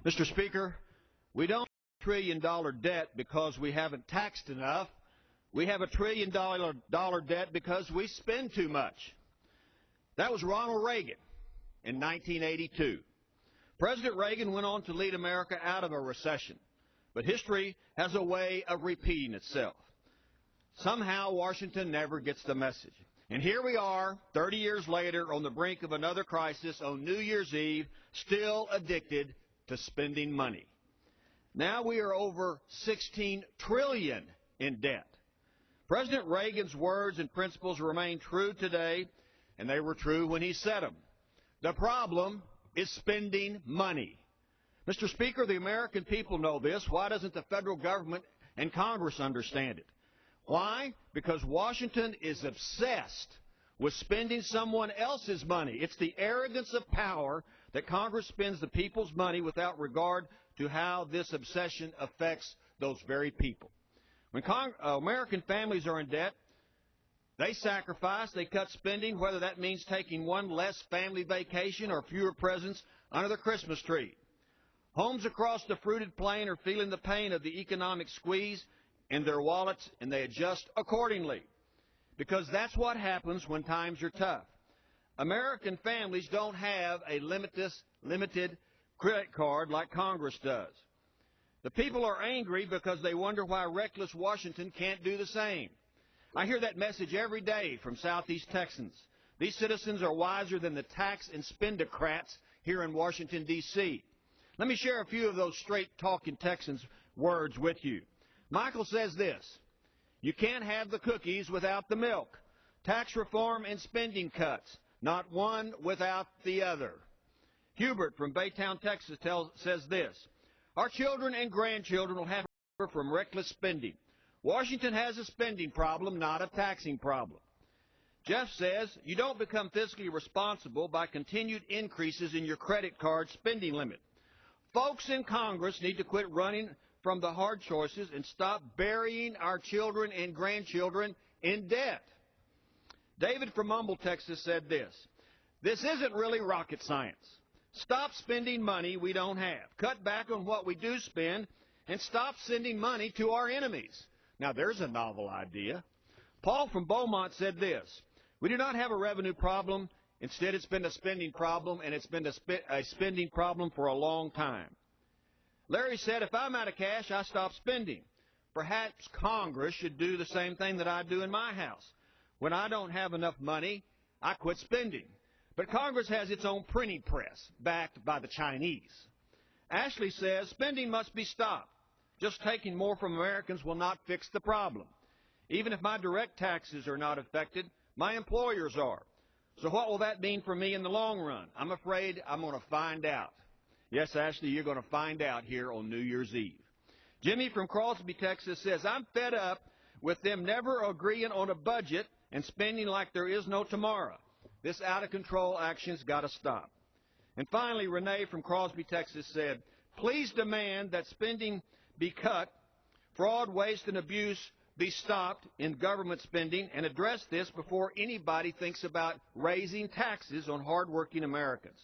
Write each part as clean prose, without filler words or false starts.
Mr. Speaker, we don't have a trillion-dollar debt because we haven't taxed enough. We have a trillion-dollar debt because we spend too much. That was Ronald Reagan in 1982. President Reagan went on to lead America out of a recession. But history has a way of repeating itself. Somehow Washington never gets the message. And here we are, 30 years later, on the brink of another crisis on New Year's Eve, still addicted to spending money. Now we are over $16 trillion in debt. President Reagan's words and principles remain true today, and they were true when he said them. The problem is spending money. Mr. Speaker, the American people know this. Why doesn't the federal government and Congress understand it? Why? Because Washington is obsessed with spending someone else's money. It's the arrogance of power that Congress spends the people's money without regard to how this obsession affects those very people. When American families are in debt, they sacrifice, they cut spending, whether that means taking one less family vacation or fewer presents under the Christmas tree. Homes across the fruited plain are feeling the pain of the economic squeeze in their wallets, and they adjust accordingly. Because that's what happens when times are tough. American families don't have a limited credit card like Congress does. The people are angry because they wonder why reckless Washington can't do the same. I hear that message every day from Southeast Texans. These citizens are wiser than the tax and spendocrats here in Washington, D.C. Let me share a few of those straight-talking Texans' words with you. Michael says this: you can't have the cookies without the milk. Tax reform and spending cuts, not one without the other. Hubert from Baytown, Texas says this: our children and grandchildren will have to suffer from reckless spending. Washington has a spending problem, not a taxing problem. Jeff says you don't become fiscally responsible by continued increases in your credit card spending limit. Folks in Congress need to quit running from the hard choices and stop burying our children and grandchildren in debt. David from Humble, Texas said this: this isn't really rocket science. Stop spending money we don't have. Cut back on what we do spend and stop sending money to our enemies. Now there's a novel idea. Paul from Beaumont said this: we do not have a revenue problem. Instead, it's been a spending problem, and it's been a spending problem for a long time. Larry said, if I'm out of cash, I stop spending. Perhaps Congress should do the same thing that I do in my house. When I don't have enough money, I quit spending. But Congress has its own printing press, backed by the Chinese. Ashley says, spending must be stopped. Just taking more from Americans will not fix the problem. Even if my direct taxes are not affected, my employers are. So what will that mean for me in the long run? I'm afraid I'm going to find out. Yes, Ashley, you're going to find out here on New Year's Eve. Jimmy from Crosby, Texas says, I'm fed up with them never agreeing on a budget and spending like there is no tomorrow. This out-of-control action's got to stop. And finally, Renee from Crosby, Texas said, please demand that spending be cut, fraud, waste, and abuse be stopped in government spending, and address this before anybody thinks about raising taxes on hardworking Americans.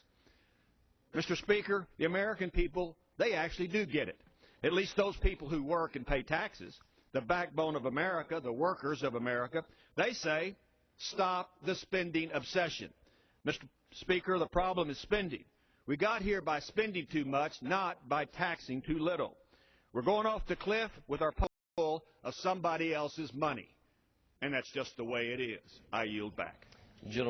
Mr. Speaker, the American people, they actually do get it. At least those people who work and pay taxes, the backbone of America, the workers of America, they say, stop the spending obsession. Mr. Speaker, the problem is spending. We got here by spending too much, not by taxing too little. We're going off the cliff with our pockets full of somebody else's money. And that's just the way it is. I yield back. Gentlemen.